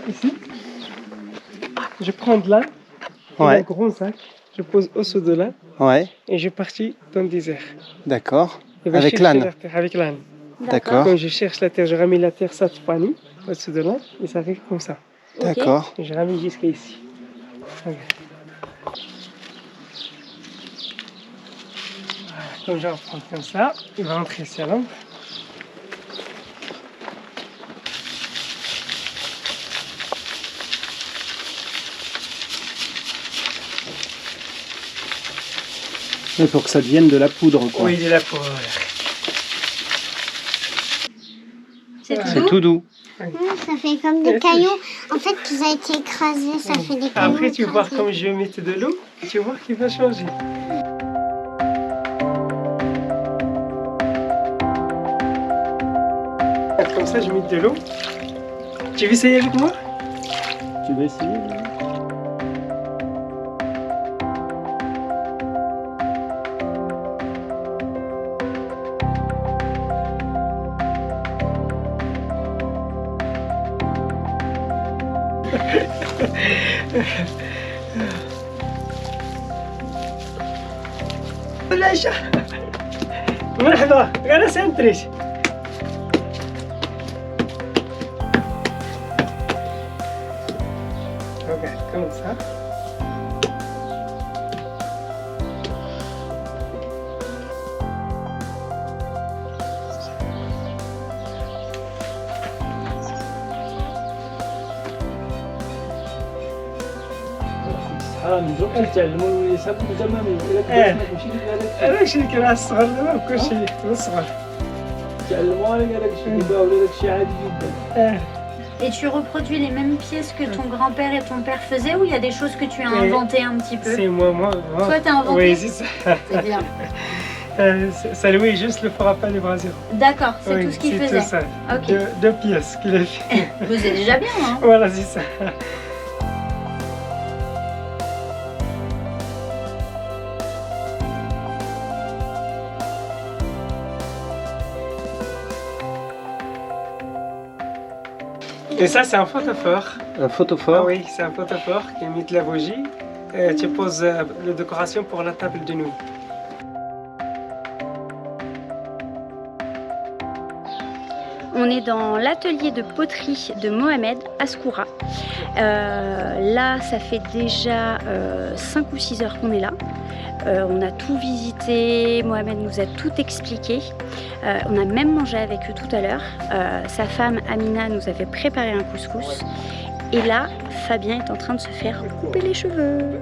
Ici, je prends de là, un grand sac, je pose au-dessous de là, et je partis dans le désert. D'accord. Avec l'âne. Avec l'âne. D'accord. Quand je cherche la terre, je ramène la terre Satpani au-dessus de là, et ça arrive comme ça. D'accord. Et je ramène jusqu'à ici. Okay. Voilà, comme je reprends comme ça, il va rentrer ici à l'ombre. Il faut que ça devienne de la poudre, quoi. Oui, de la poudre. C'est tout doux. Ça fait comme des cailloux. En fait, qu'ils ont été écrasés, ça fait des cailloux. Après, tu vas voir comme je vais mettre de l'eau, tu vas voir qu'il va changer. Comme ça, je mets de l'eau. Tu veux essayer avec moi? Tu veux essayer? Laisha, مرحبا, أنا سنتريش. Regarde, comme ça. تعلموا يسبوا تماما هذاك الشيء اللي كان على الصغر دابا كل شيء الصغر تعلموا هذاك الشيء كيباعوا هذاك الشيء عادي جدا. Et tu reproduis les mêmes pièces que ton grand-père et ton père faisaient ou il y a des choses que tu as inventées un petit peu? C'est moi. Toi, t'as inventé? Oui, c'est ça. C'est bien. Ça louait juste le four à pain des brasiers. D'accord, c'est tout ce qu'il faisait. C'est tout ça. Ok. Deux pièces qu'il a fait. C'est déjà bien, hein? Voilà, c'est ça. Et ça, c'est un photophore. Un photophore? Ah oui, c'est un photophore qui imite la bougie. Tu poses la décoration pour la table de nuit. On est dans l'atelier de poterie de Mohamed à Skoura. Là, ça fait déjà 5 ou 6 heures qu'on est là. On a tout visité, Mohamed nous a tout expliqué. On a même mangé avec eux tout à l'heure. Sa femme Amina nous avait préparé un couscous. Et là, Fabien est en train de se faire couper les cheveux.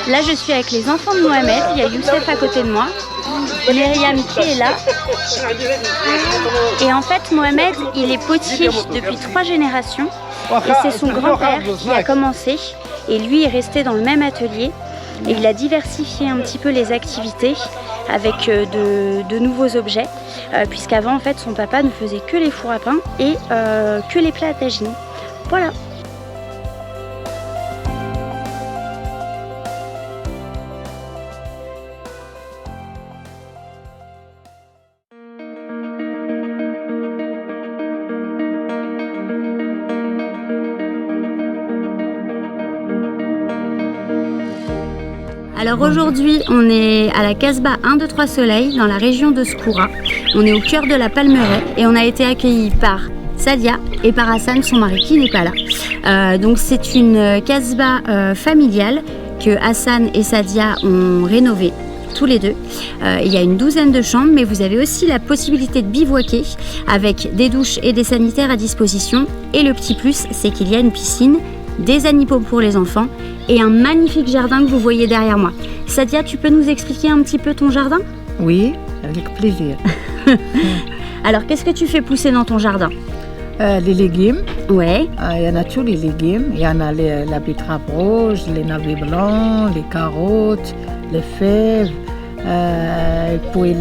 Là, je suis avec les enfants de Mohamed. Il y a Youssef à côté de moi. Myriam qui est là. Et en fait, Mohamed, il est potier depuis 3 générations. Et c'est son grand-père qui a commencé. Et lui est resté dans le même atelier. Et il a diversifié un petit peu les activités avec de nouveaux objets. Puisqu'avant, en fait, son papa ne faisait que les fours à pain et que les plats à tagine. Voilà. Alors aujourd'hui, on est à la Casbah 1, 2, 3 Soleil, dans la région de Skoura. On est au cœur de la Palmeraie et on a été accueillis par Sadia et par Hassan, son mari, qui n'est pas là. Donc c'est une Casbah familiale que Hassan et Sadia ont rénovée tous les deux. Il y a une 12aine de chambres, mais vous avez aussi la possibilité de bivouaquer avec des douches et des sanitaires à disposition. Et le petit plus, c'est qu'il y a une piscine, des anipeaux pour les enfants et un magnifique jardin que vous voyez derrière moi. Sadia, tu peux nous expliquer un petit peu ton jardin? Oui, avec plaisir. Alors, qu'est-ce que tu fais pousser dans ton jardin? Les légumes, Ouais. il y en a tous les légumes. Il y en a la betterave rouge, les navets blancs, les carottes, les fèves, puis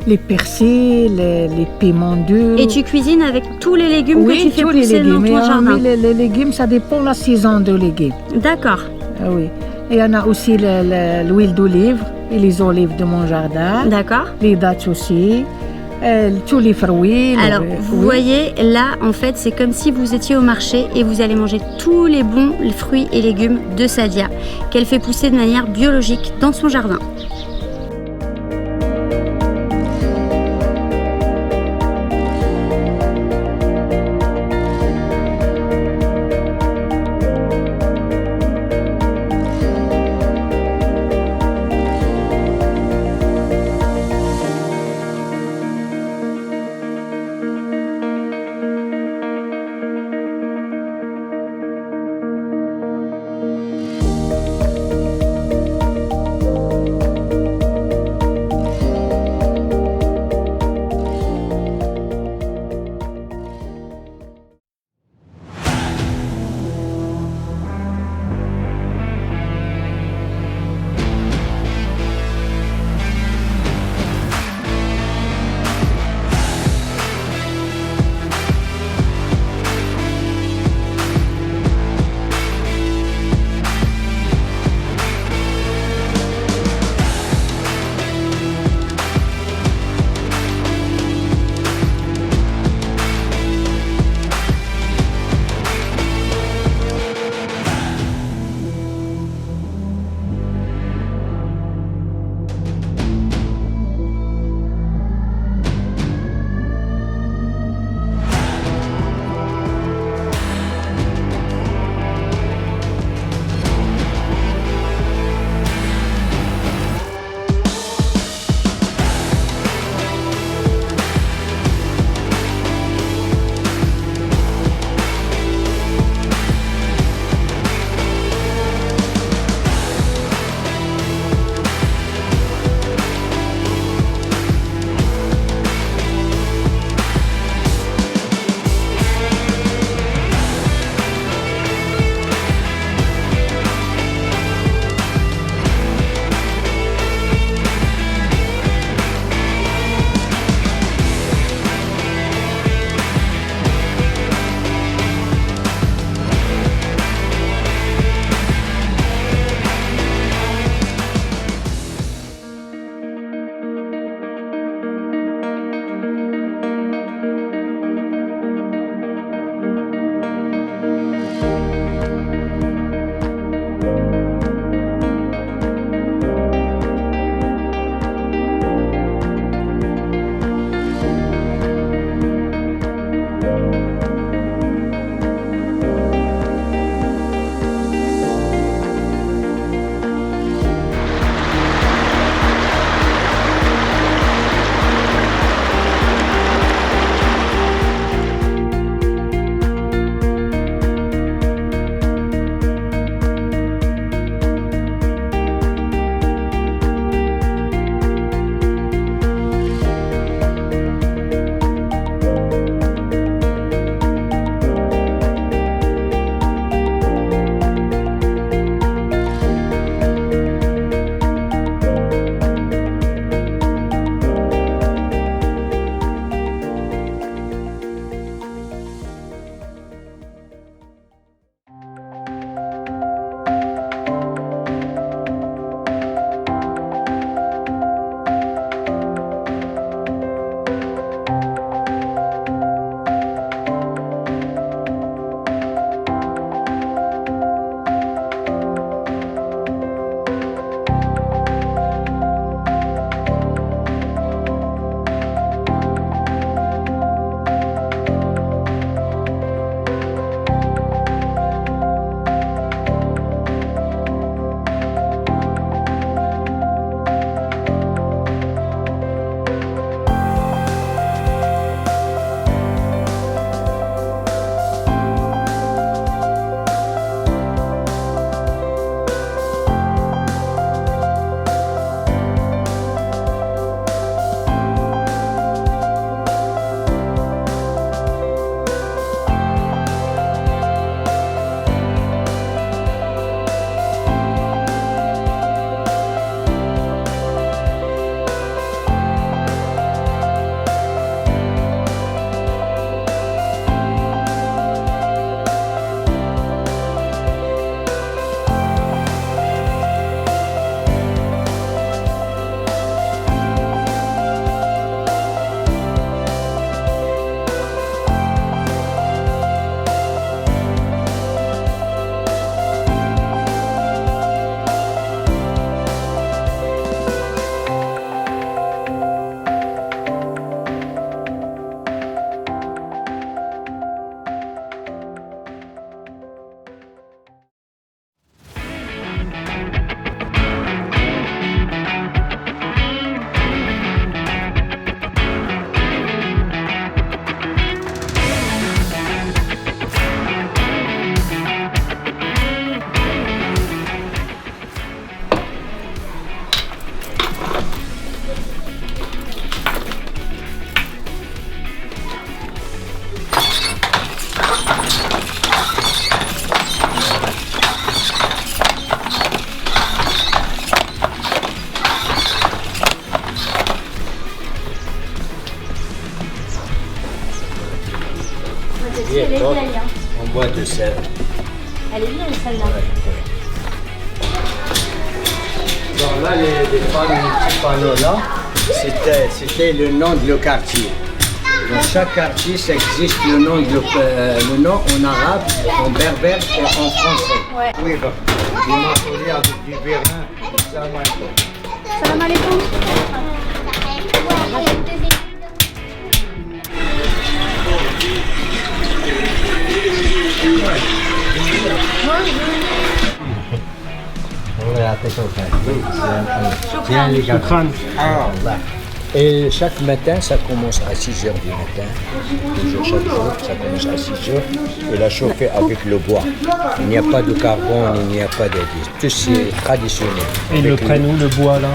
les persils, les piments durs. Et tu cuisines avec tous les légumes que tu fais tous les pousser légumes. dans ton jardin? Oui, les légumes, ça dépend de la saison de légumes. D'accord. Oui. Et il y en a aussi l'huile d'olive et les olives de mon jardin. D'accord. Les dattes aussi. Tous les fruits. Alors, vous voyez, là, en fait, c'est comme si vous étiez au marché et vous allez manger tous les bons fruits et légumes de Sadia, qu'elle fait pousser de manière biologique dans son jardin. Celle-ci, elle est vieille. Hein. En bois de sèvres. Elle est vieille, celle-là. Donc là, les petits panneaux là, c'était le nom de le quartier. Dans chaque quartier, ça existe le nom, le nom en arabe, en berbère et en français. Ouais. Oui, bah, il m'a collé avec du vérin. Salam alaikum. Tiens les gars. Et chaque matin, ça commence à 6 h du matin. Toujours chaque jour, ça commence à 6 h. Et la chauffer avec le bois. Il n'y a pas de carbone, il n'y a pas de... Tout c'est traditionnel. Et ils le prennent où, le bois là?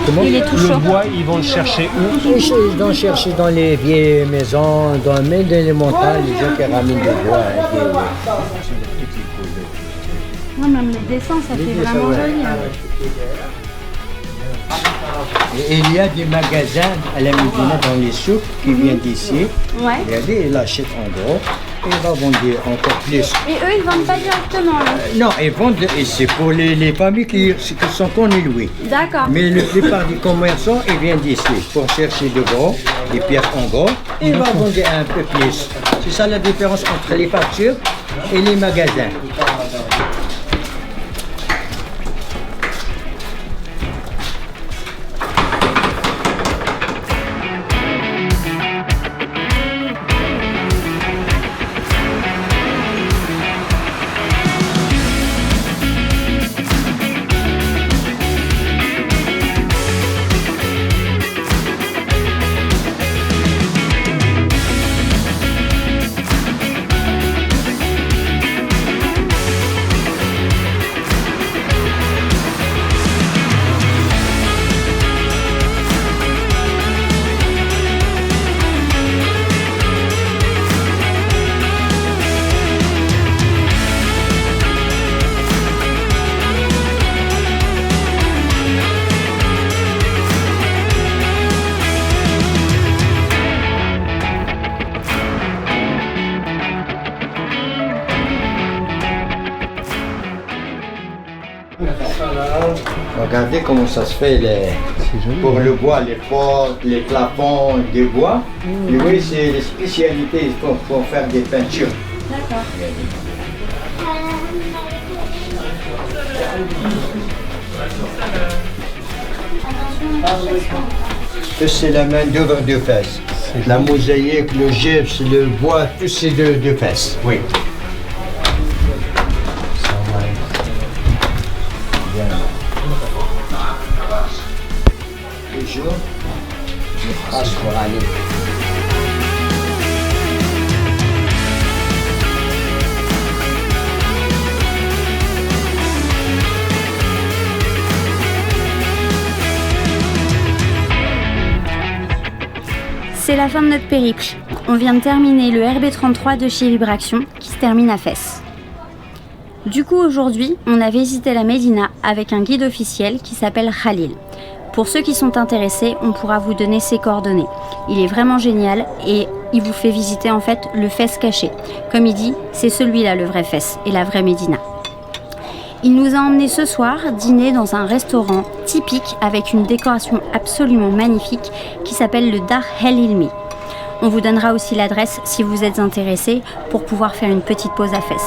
Comment? Il est tout Le chaud. bois, ils vont le chercher où? Ils vont chercher dans les vieilles maisons, même dans les montagnes, les gens qui ramènent du bois. Non, même le dessin, ça fait vraiment joli. Hein. Et il y a des magasins à la Médina dans les souks qui viennent d'ici. Ouais. Regardez, ils l'achètent en gros et ils vont vendre encore plus. Et eux, ils vendent pas directement, là. Non, ils vendent, et c'est pour les familles qui sont connues, oui. D'accord. Mais la plupart des commerçants, ils viennent d'ici pour chercher de gros, des pièces en gros, et ils vont vendre un peu plus. C'est ça la différence entre les factures et les magasins. Regardez comment ça se fait pour le bois, les portes, les plafonds de bois. Et oui, c'est les spécialités pour faire des peintures. D'accord. C'est la main d'œuvre de Fès. La mosaïque, le gypse, le bois, tout c'est de Fès. Oui. Toujours, je passe pour aller. C'est la fin de notre périple. On vient de terminer le RB33 de chez Vibration qui se termine à Fès. Du coup aujourd'hui, on a visité la Médina avec un guide officiel qui s'appelle Khalil. Pour ceux qui sont intéressés, on pourra vous donner ses coordonnées. Il est vraiment génial et il vous fait visiter en fait le Fès caché. Comme il dit, c'est celui-là le vrai Fès et la vraie Médina. Il nous a emmenés ce soir dîner dans un restaurant typique avec une décoration absolument magnifique qui s'appelle le Dar El Ilmi. On vous donnera aussi l'adresse si vous êtes intéressés pour pouvoir faire une petite pause à Fès.